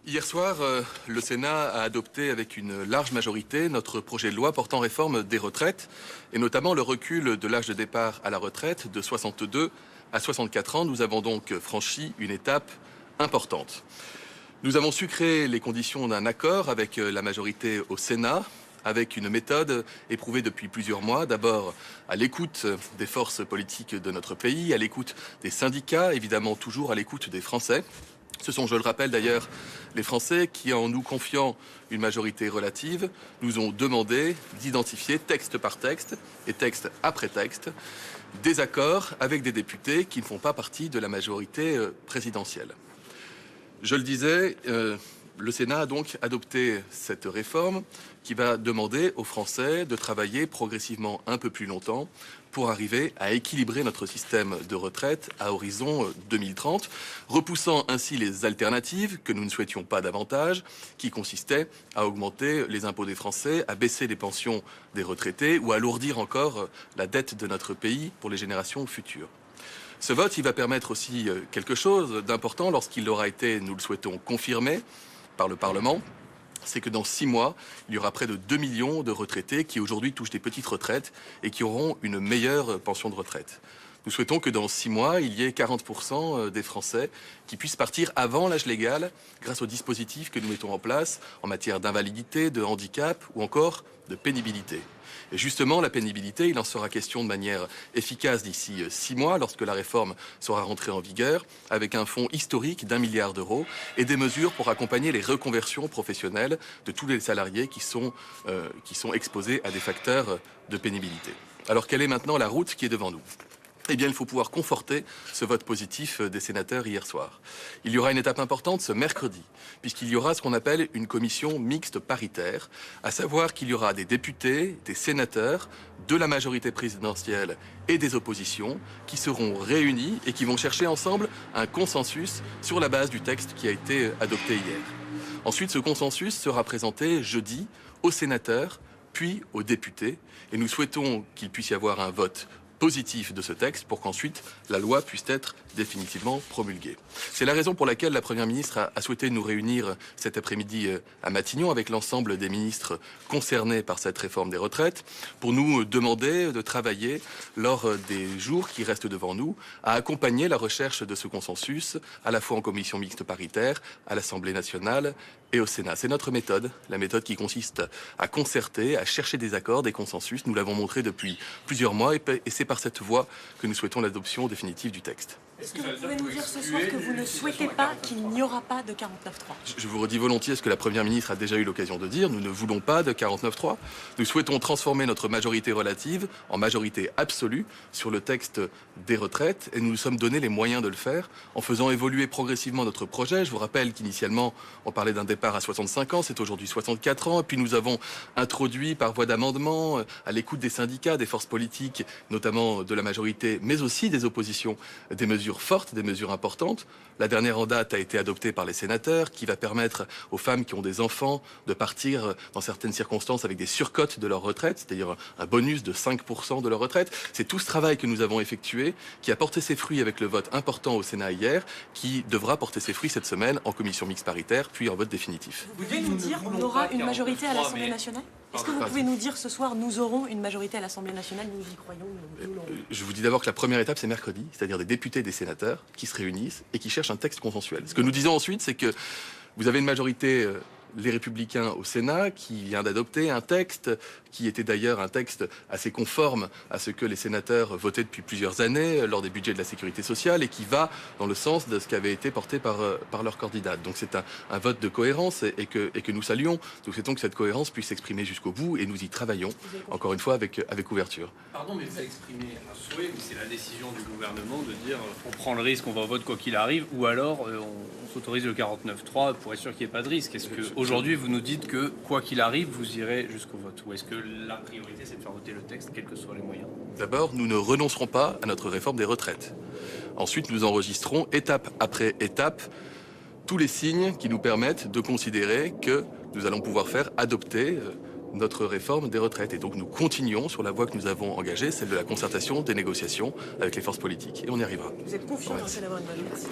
Hier soir, le Sénat a adopté avec une large majorité notre projet de loi portant réforme des retraites, et notamment le recul de l'âge de départ à la retraite de 62 à 64 ans. Nous avons donc franchi une étape importante. Nous avons su créer les conditions d'un accord avec la majorité au Sénat, avec une méthode éprouvée depuis plusieurs mois, d'abord à l'écoute des forces politiques de notre pays, à l'écoute des syndicats, évidemment toujours à l'écoute des Français. Ce sont, je le rappelle d'ailleurs, les Français qui, en nous confiant une majorité relative, nous ont demandé d'identifier texte par texte et texte après texte des accords avec des députés qui ne font pas partie de la majorité présidentielle. Je le disais, le Sénat a donc adopté cette réforme qui va demander aux Français de travailler progressivement un peu plus longtemps pour arriver à équilibrer notre système de retraite à horizon 2030, repoussant ainsi les alternatives que nous ne souhaitions pas davantage, qui consistaient à augmenter les impôts des Français, à baisser les pensions des retraités ou à alourdir encore la dette de notre pays pour les générations futures. Ce vote, il va permettre aussi quelque chose d'important lorsqu'il aura été, nous le souhaitons, confirmé par le Parlement. C'est que dans 6 mois, il y aura près de 2 millions de retraités qui aujourd'hui touchent des petites retraites et qui auront une meilleure pension de retraite. Nous souhaitons que dans 6 mois, il y ait 40% des Français qui puissent partir avant l'âge légal grâce aux dispositifs que nous mettons en place en matière d'invalidité, de handicap ou encore de pénibilité. Et justement, la pénibilité, il en sera question de manière efficace d'ici 6 mois, lorsque la réforme sera rentrée en vigueur, avec un fonds historique d'1 milliard d'euros et des mesures pour accompagner les reconversions professionnelles de tous les salariés qui sont exposés à des facteurs de pénibilité. Alors, quelle est maintenant la route qui est devant nous ? Eh bien, il faut pouvoir conforter ce vote positif des sénateurs hier soir. Il y aura une étape importante ce mercredi, puisqu'il y aura ce qu'on appelle une commission mixte paritaire, à savoir qu'il y aura des députés, des sénateurs, de la majorité présidentielle et des oppositions, qui seront réunis et qui vont chercher ensemble un consensus sur la base du texte qui a été adopté hier. Ensuite, ce consensus sera présenté jeudi aux sénateurs, puis aux députés, et nous souhaitons qu'il puisse y avoir un vote positif de ce texte pour qu'ensuite la loi puisse être définitivement promulguée. C'est la raison pour laquelle la Première ministre a souhaité nous réunir cet après-midi à Matignon avec l'ensemble des ministres concernés par cette réforme des retraites pour nous demander de travailler lors des jours qui restent devant nous à accompagner la recherche de ce consensus à la fois en commission mixte paritaire, à l'Assemblée nationale et au Sénat. C'est notre méthode, la méthode qui consiste à concerter, à chercher des accords, des consensus. Nous l'avons montré depuis plusieurs mois et c'est par cette voie que nous souhaitons l'adoption définitive du texte. Est-ce que vous pouvez nous dire ce soir que vous ne souhaitez pas qu'il n'y aura pas de 49.3 ? Je vous redis volontiers ce que la Première ministre a déjà eu l'occasion de dire. Nous ne voulons pas de 49.3. Nous souhaitons transformer notre majorité relative en majorité absolue sur le texte des retraites et nous nous sommes donné les moyens de le faire en faisant évoluer progressivement notre projet. Je vous rappelle qu'initialement, on parlait d'un départ à 65 ans, c'est aujourd'hui 64 ans. Et puis nous avons introduit par voie d'amendement, à l'écoute des syndicats, des forces politiques, notamment de la majorité, mais aussi des oppositions, des mesures fortes, des mesures importantes. La dernière en date a été adoptée par les sénateurs, qui va permettre aux femmes qui ont des enfants de partir dans certaines circonstances avec des surcotes de leur retraite, c'est-à-dire un bonus de 5% de leur retraite. C'est tout ce travail que nous avons effectué qui a porté ses fruits avec le vote important au Sénat hier, qui devra porter ses fruits cette semaine en commission mixte paritaire, puis en vote définitif. Vous pouvez nous dire qu'on aura une majorité à l'Assemblée nationale ? Est-ce que vous pouvez nous dire ce soir, nous aurons une majorité à l'Assemblée nationale, nous y croyons, nous l'aurons ? Je vous dis d'abord que la première étape, c'est mercredi, c'est-à-dire des députés et des sénateurs qui se réunissent et qui cherchent un texte consensuel. Ce que nous disons ensuite, c'est que vous avez une majorité, les Républicains au Sénat, qui vient d'adopter un texte qui était d'ailleurs un texte assez conforme à ce que les sénateurs votaient depuis plusieurs années lors des budgets de la sécurité sociale et qui va dans le sens de ce qui avait été porté par leur candidate. Donc c'est un vote de cohérence et que nous saluons. Nous souhaitons que cette cohérence puisse s'exprimer jusqu'au bout et nous y travaillons, encore une fois, avec ouverture. Pardon, mais vous exprimez un souhait, mais c'est la décision du gouvernement de dire on prend le risque, on va au vote quoi qu'il arrive, ou alors on s'autorise le 49.3 pour être sûr qu'il n'y ait pas de risque. Est-ce qu'aujourd'hui vous nous dites que quoi qu'il arrive, vous irez jusqu'au vote, ou est-ce que la priorité, c'est de faire voter le texte, quels que soient les moyens? D'abord, nous ne renoncerons pas à notre réforme des retraites. Ensuite, nous enregistrons, étape après étape, tous les signes qui nous permettent de considérer que nous allons pouvoir faire adopter notre réforme des retraites. Et donc, nous continuons sur la voie que nous avons engagée, celle de la concertation, des négociations avec les forces politiques. Et on y arrivera. Vous êtes confiant dans cette bonne. Merci.